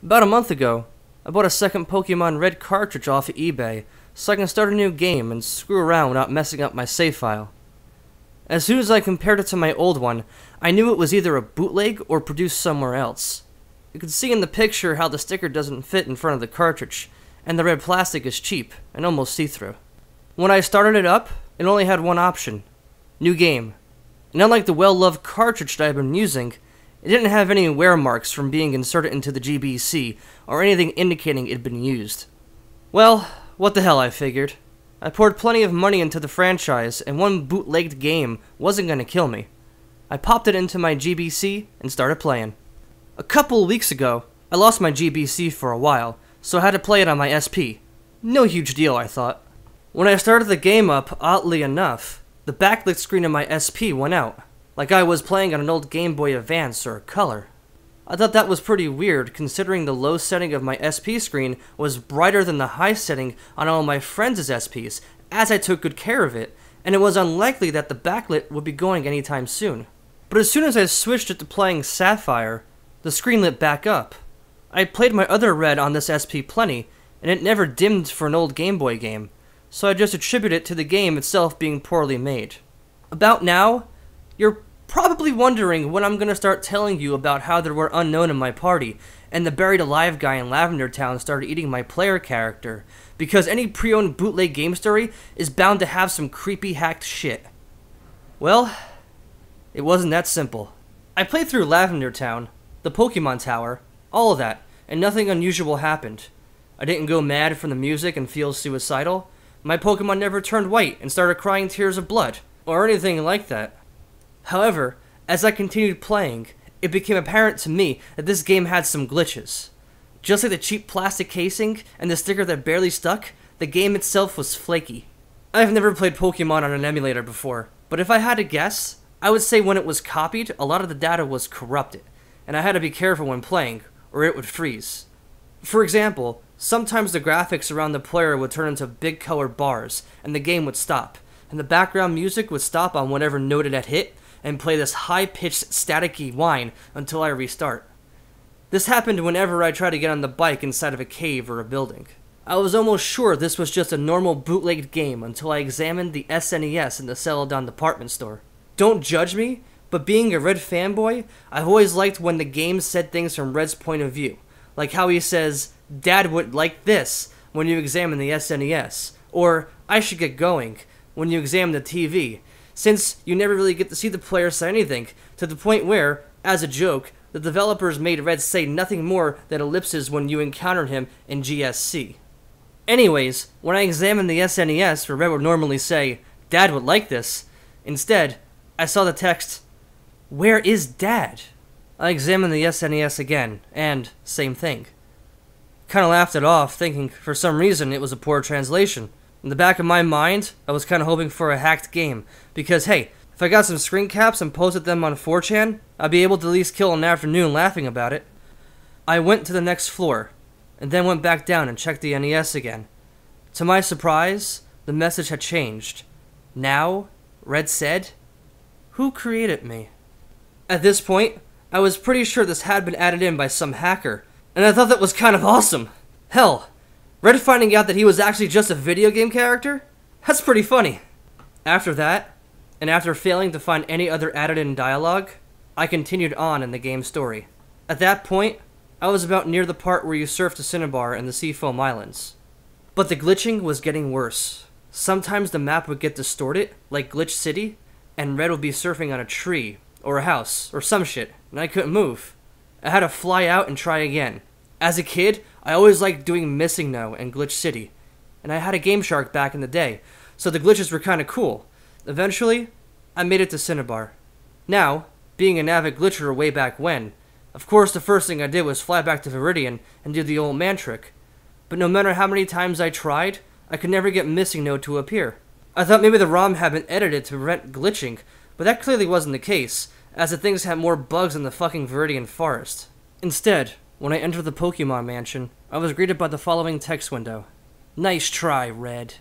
About a month ago, I bought a second Pokemon Red cartridge off of eBay so I can start a new game and screw around without messing up my save file. As soon as I compared it to my old one, I knew it was either a bootleg or produced somewhere else. You can see in the picture how the sticker doesn't fit in front of the cartridge, and the red plastic is cheap and almost see-through. When I started it up, it only had one option: New Game. And unlike the well-loved cartridge that I've been using, it didn't have any wear marks from being inserted into the GBC or anything indicating it had been used. Well, what the hell, I figured. I poured plenty of money into the franchise, and one bootlegged game wasn't going to kill me. I popped it into my GBC and started playing. A couple of weeks ago, I lost my GBC for a while, so I had to play it on my SP. No huge deal, I thought. When I started the game up, oddly enough, the backlit screen of my SP went out, like I was playing on an old Game Boy Advance or Color. I thought that was pretty weird, considering the low setting of my SP screen was brighter than the high setting on all my friends' SPs, as I took good care of it, and it was unlikely that the backlit would be going anytime soon. But as soon as I switched it to playing Sapphire, the screen lit back up. I played my other Red on this SP plenty, and it never dimmed for an old Game Boy game, so I just attribute it to the game itself being poorly made. About now, you're probably wondering when I'm going to start telling you about how there were unknown in my party, and the buried alive guy in Lavender Town started eating my player character, because any pre-owned bootleg game story is bound to have some creepy hacked shit. Well, it wasn't that simple. I played through Lavender Town, the Pokemon Tower, all of that, and nothing unusual happened. I didn't go mad from the music and feel suicidal. My Pokemon never turned white and started crying tears of blood, or anything like that. However, as I continued playing, it became apparent to me that this game had some glitches. Just like the cheap plastic casing and the sticker that barely stuck, the game itself was flaky. I've never played Pokemon on an emulator before, but if I had to guess, I would say when it was copied, a lot of the data was corrupted, and I had to be careful when playing, or it would freeze. For example, sometimes the graphics around the player would turn into big colored bars, and the game would stop, and the background music would stop on whatever note it had hit, and play this high-pitched, staticky whine until I restart. This happened whenever I tried to get on the bike inside of a cave or a building. I was almost sure this was just a normal bootlegged game until I examined the SNES in the Celadon department store. Don't judge me, but being a Red fanboy, I've always liked when the game said things from Red's point of view, like how he says, "Dad would like this," when you examine the SNES, or "I should get going," when you examine the TV, since you never really get to see the player say anything, to the point where, as a joke, the developers made Red say nothing more than ellipses when you encountered him in GSC. Anyways, when I examined the SNES where Red would normally say, "Dad would like this," instead, I saw the text, "Where is Dad?" I examined the SNES again, and same thing. Kinda laughed it off, thinking for some reason it was a poor translation. In the back of my mind, I was kinda hoping for a hacked game, because hey, if I got some screen caps and posted them on 4chan, I'd be able to at least kill an afternoon laughing about it. I went to the next floor, and then went back down and checked the NES again. To my surprise, the message had changed. Now, Red said, "Who created me?" At this point, I was pretty sure this had been added in by some hacker, and I thought that was kind of awesome. Hell, Red finding out that he was actually just a video game character? That's pretty funny. After that, and after failing to find any other added-in dialogue, I continued on in the game story. At that point, I was about near the part where you surf to Cinnabar and the Seafoam Islands. But the glitching was getting worse. Sometimes the map would get distorted, like Glitch City, and Red would be surfing on a tree, or a house, or some shit, and I couldn't move. I had to fly out and try again. As a kid, I always liked doing Missing No and Glitch City, and I had a Game Shark back in the day, so the glitches were kinda cool. Eventually, I made it to Cinnabar. Now, being an avid glitcher way back when, of course the first thing I did was fly back to Viridian and do the old man trick. But no matter how many times I tried, I could never get Missing No to appear. I thought maybe the ROM had been edited to prevent glitching, but that clearly wasn't the case, as the things had more bugs than the fucking Viridian forest. Instead, when I entered the Pokemon Mansion, I was greeted by the following text window. "Nice try, Red."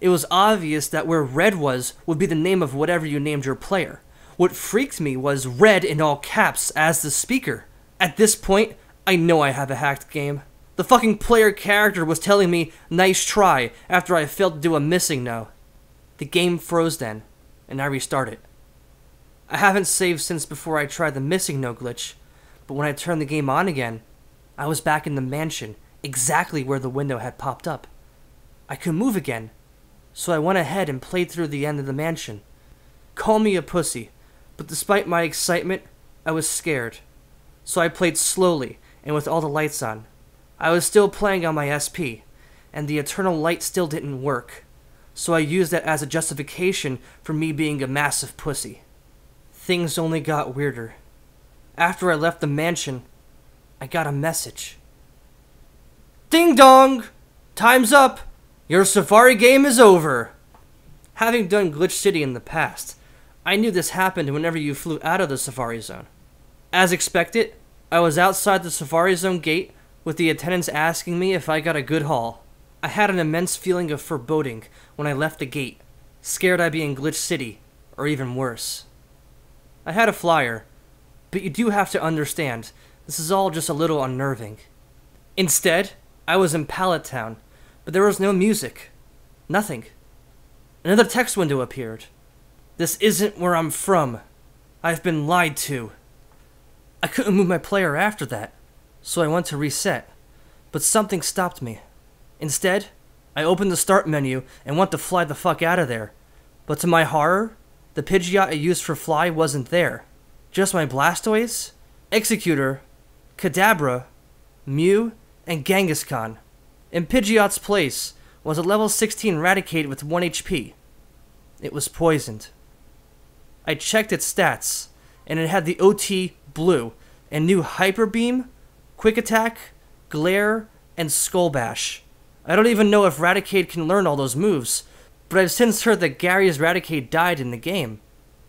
It was obvious that where Red was would be the name of whatever you named your player. What freaked me was Red in all caps as the speaker. At this point, I know I have a hacked game. The fucking player character was telling me, nice try, after I failed to do a missing no. The game froze then, and I restarted. I haven't saved since before I tried the missing no glitch, but when I turned the game on again, I was back in the mansion, exactly where the window had popped up. I could move again, so I went ahead and played through the end of the mansion. Call me a pussy, but despite my excitement, I was scared. So I played slowly and with all the lights on. I was still playing on my SP, and the eternal light still didn't work, so I used that as a justification for me being a massive pussy. Things only got weirder. After I left the mansion, I got a message. Ding dong! Time's up! Your Safari game is over! Having done Glitch City in the past, I knew this happened whenever you flew out of the Safari Zone. As expected, I was outside the Safari Zone gate with the attendants asking me if I got a good haul. I had an immense feeling of foreboding when I left the gate, scared I'd be in Glitch City, or even worse. I had a flyer, but you do have to understand, this is all just a little unnerving. Instead, I was in Pallet Town, but there was no music. Nothing. Another text window appeared. This isn't where I'm from. I've been lied to. I couldn't move my player after that, so I went to reset, but something stopped me. Instead, I opened the start menu and went to fly the fuck out of there, but to my horror, the Pidgeot I used for fly wasn't there. Just my Blastoise, Executor, Kadabra, Mew, and Kangaskhan. In Pidgeot's place was a level 16 Raticate with 1 HP. It was poisoned. I checked its stats, and it had the OT Blue and new Hyper Beam, Quick Attack, Glare, and Skull Bash. I don't even know if Raticate can learn all those moves, but I've since heard that Gary's Raticate died in the game.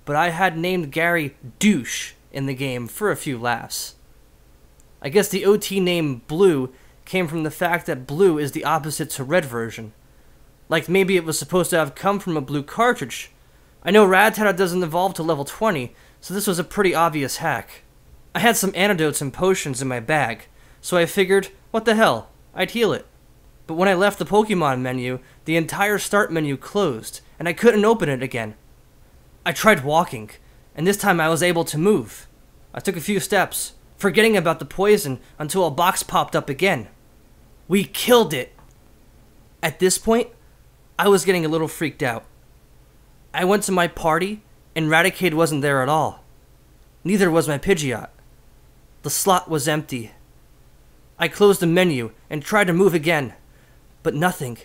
But I had named Gary Douche in the game for a few laughs. I guess the OT name Blue came from the fact that blue is the opposite to red version. Like maybe it was supposed to have come from a blue cartridge. I know Rattata doesn't evolve to level 20, so this was a pretty obvious hack. I had some antidotes and potions in my bag, so I figured, what the hell, I'd heal it. But when I left the Pokemon menu, the entire start menu closed, and I couldn't open it again. I tried walking, and this time I was able to move. I took a few steps, forgetting about the poison until a box popped up again. We killed it! At this point, I was getting a little freaked out. I went to my party, and Raticate wasn't there at all. Neither was my Pidgeot. The slot was empty. I closed the menu and tried to move again, but nothing.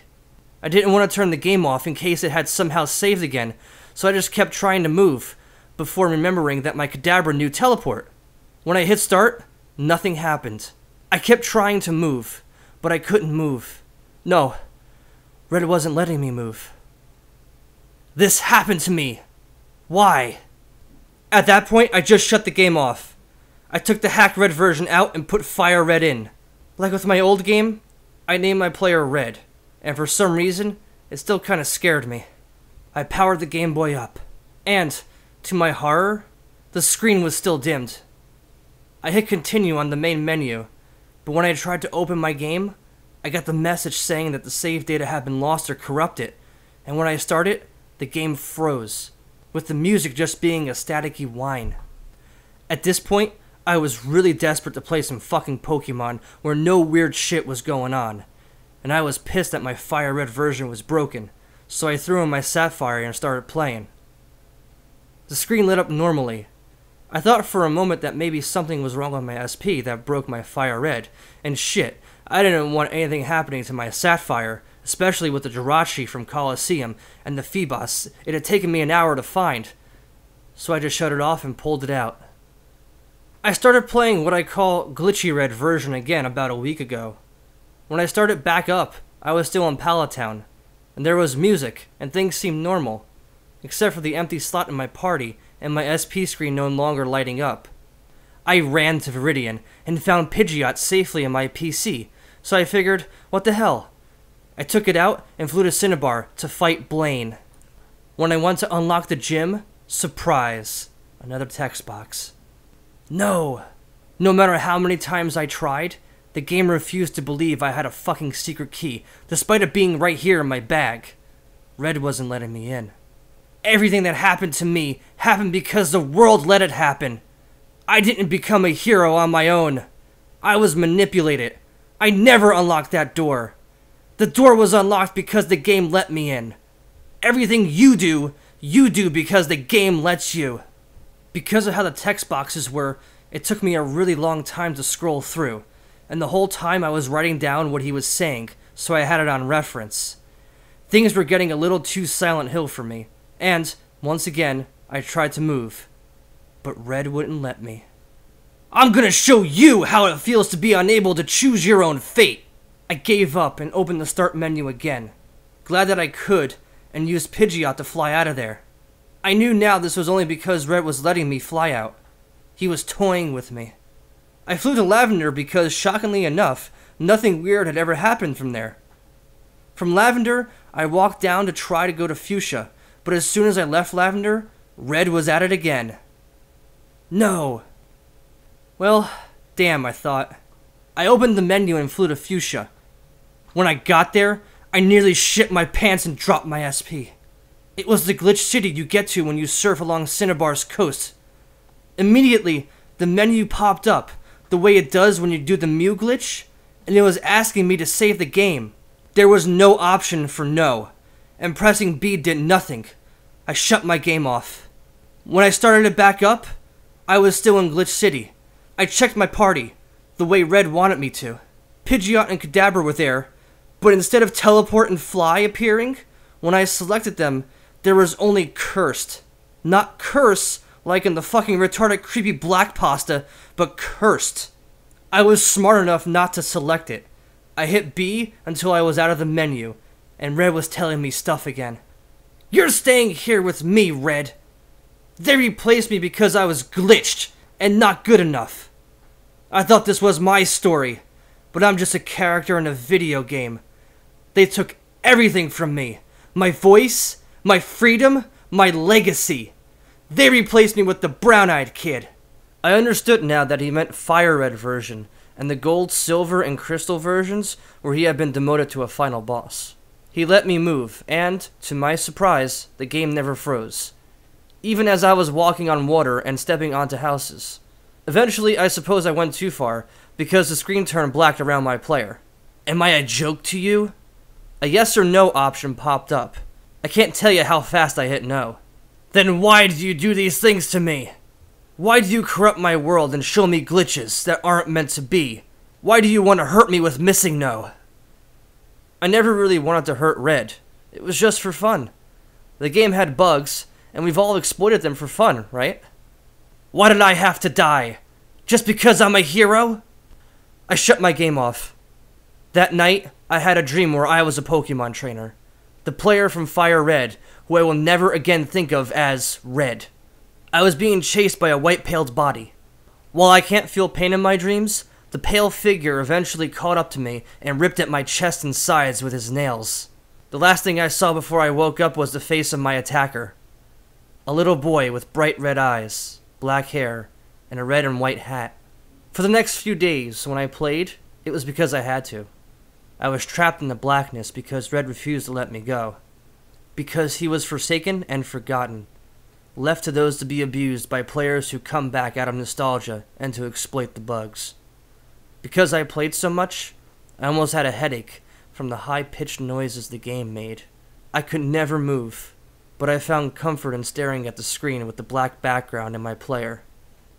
I didn't want to turn the game off in case it had somehow saved again, so I just kept trying to move, before remembering that my Kadabra knew teleport. When I hit start, nothing happened. I kept trying to move, but I couldn't move. No, Red wasn't letting me move. This happened to me. Why? At that point, I just shut the game off. I took the hacked Red version out and put Fire Red in. Like with my old game, I named my player Red, and for some reason, it still kinda scared me. I powered the Game Boy up, and, to my horror, the screen was still dimmed. I hit continue on the main menu, but when I tried to open my game, I got the message saying that the save data had been lost or corrupted, and when I started, the game froze, with the music just being a staticky whine. At this point, I was really desperate to play some fucking Pokemon where no weird shit was going on, and I was pissed that my Fire Red version was broken, so I threw in my Sapphire and started playing. The screen lit up normally. I thought for a moment that maybe something was wrong with my SP that broke my Fire Red, and shit, I didn't want anything happening to my Sapphire, especially with the Jirachi from Colosseum and the Phoebos. It had taken me an hour to find, so I just shut it off and pulled it out. I started playing what I call Glitchy Red version again about a week ago. When I started back up, I was still in Pallet Town, and there was music, and things seemed normal, except for the empty slot in my party and my SP screen no longer lighting up. I ran to Viridian and found Pidgeot safely in my PC, so I figured, what the hell? I took it out and flew to Cinnabar to fight Blaine. When I went to unlock the gym, surprise, another text box. No, No matter how many times I tried, the game refused to believe I had a fucking secret key, despite it being right here in my bag. Red wasn't letting me in. Everything that happened to me happened because the world let it happen. I didn't become a hero on my own. I was manipulated. I never unlocked that door. The door was unlocked because the game let me in. Everything you do because the game lets you. Because of how the text boxes were, it took me a really long time to scroll through, and the whole time I was writing down what he was saying, so I had it on reference. Things were getting a little too Silent Hill for me, and, once again, I tried to move. But Red wouldn't let me. I'm gonna show you how it feels to be unable to choose your own fate! I gave up and opened the start menu again, glad that I could, and used Pidgeot to fly out of there. I knew now this was only because Red was letting me fly out. He was toying with me. I flew to Lavender because, shockingly enough, nothing weird had ever happened from there. From Lavender, I walked down to try to go to Fuchsia, but as soon as I left Lavender, Red was at it again. No. Well, damn, I thought. I opened the menu and flew to Fuchsia. When I got there, I nearly shit my pants and dropped my SP. It was the glitch city you get to when you surf along Cinnabar's coast. Immediately, the menu popped up, the way it does when you do the Mew glitch, and it was asking me to save the game. There was no option for no, and pressing B did nothing. I shut my game off. When I started it back up, I was still in Glitch City. I checked my party, the way Red wanted me to. Pidgeot and Kadabra were there, but instead of Teleport and Fly appearing, when I selected them, there was only Cursed. Not Curse, like in the fucking retarded CreepyPasta, but Cursed. I was smart enough not to select it. I hit B until I was out of the menu, and Red was telling me stuff again. You're staying here with me, Red. They replaced me because I was glitched and not good enough. I thought this was my story, but I'm just a character in a video game. They took everything from me. My voice, my freedom, my legacy. They replaced me with the brown-eyed kid. I understood now that he meant Fire Red version, and the Gold, Silver, and Crystal versions where he had been demoted to a final boss. He let me move, and, to my surprise, the game never froze. Even as I was walking on water and stepping onto houses. Eventually, I suppose I went too far, because the screen turned black around my player. Am I a joke to you? A yes or no option popped up. I can't tell you how fast I hit no. Then why do you do these things to me? Why do you corrupt my world and show me glitches that aren't meant to be? Why do you want to hurt me with missing no? I never really wanted to hurt Red. It was just for fun. The game had bugs, and we've all exploited them for fun, right? Why did I have to die? Just because I'm a hero? I shut my game off. That night, I had a dream where I was a Pokemon trainer. The player from Fire Red, who I will never again think of as Red. I was being chased by a white-paled body. While I can't feel pain in my dreams, the pale figure eventually caught up to me and ripped at my chest and sides with his nails. The last thing I saw before I woke up was the face of my attacker. A little boy with bright red eyes, black hair, and a red and white hat. For the next few days, when I played, it was because I had to. I was trapped in the blackness because Red refused to let me go. Because he was forsaken and forgotten. Left to those to be abused by players who come back out of nostalgia and to exploit the bugs. Because I played so much, I almost had a headache from the high-pitched noises the game made. I could never move, but I found comfort in staring at the screen with the black background and my player.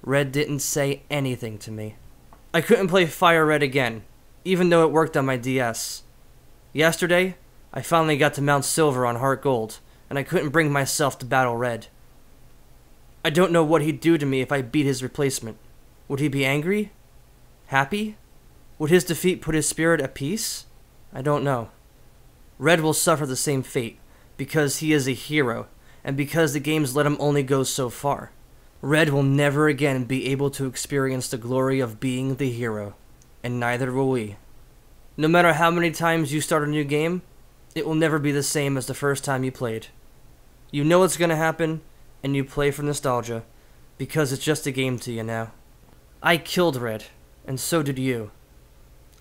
Red didn't say anything to me. I couldn't play Fire Red again, even though it worked on my DS. Yesterday, I finally got to Mount Silver on Heart Gold, and I couldn't bring myself to battle Red. I don't know what he'd do to me if I beat his replacement. Would he be angry? Happy? Would his defeat put his spirit at peace? I don't know. Red will suffer the same fate, because he is a hero, and because the games let him only go so far. Red will never again be able to experience the glory of being the hero, and neither will we. No matter how many times you start a new game, it will never be the same as the first time you played. You know what's gonna happen, and you play for nostalgia, because it's just a game to you now. I killed Red, and so did you.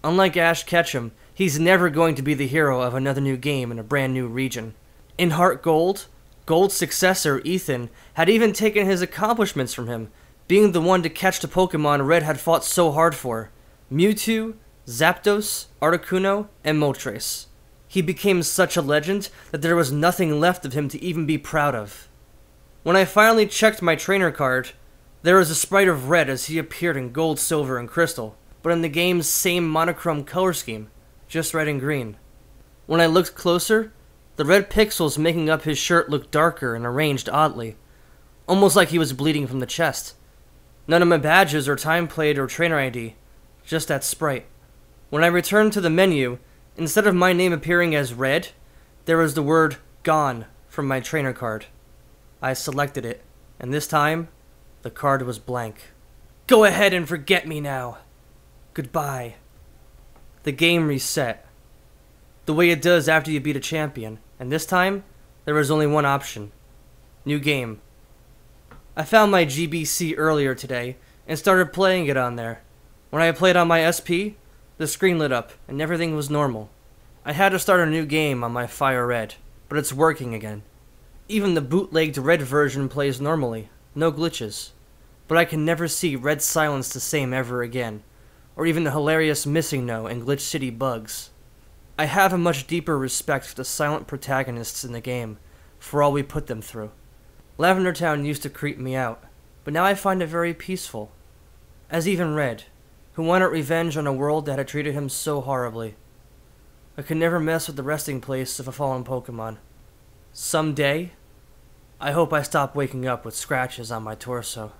Unlike Ash Ketchum, he's never going to be the hero of another new game in a brand new region. In Heart Gold, Gold's successor, Ethan, had even taken his accomplishments from him, being the one to catch the Pokemon Red had fought so hard for: Mewtwo, Zapdos, Articuno, and Moltres. He became such a legend that there was nothing left of him to even be proud of. When I finally checked my trainer card, there was a sprite of Red as he appeared in Gold, Silver, and Crystal, but in the game's same monochrome color scheme, just red and green. When I looked closer, the red pixels making up his shirt looked darker and arranged oddly, almost like he was bleeding from the chest. None of my badges or time played or trainer ID, just that sprite. When I returned to the menu, instead of my name appearing as Red, there was the word Gone from my trainer card. I selected it, and this time, the card was blank. Go ahead and forget me now. Goodbye. The game reset, the way it does after you beat a champion, and this time, there was only one option. New game. I found my GBC earlier today, and started playing it on there. When I played on my SP, the screen lit up, and everything was normal. I had to start a new game on my Fire Red, but it's working again. Even the bootlegged Red version plays normally, no glitches. But I can never see Red Silence the same ever again, or even the hilarious Missing No and Glitch City bugs. I have a much deeper respect for the silent protagonists in the game, for all we put them through. Lavender Town used to creep me out, but now I find it very peaceful. As even Red, who wanted revenge on a world that had treated him so horribly. I could never mess with the resting place of a fallen Pokemon. Someday, I hope I stop waking up with scratches on my torso.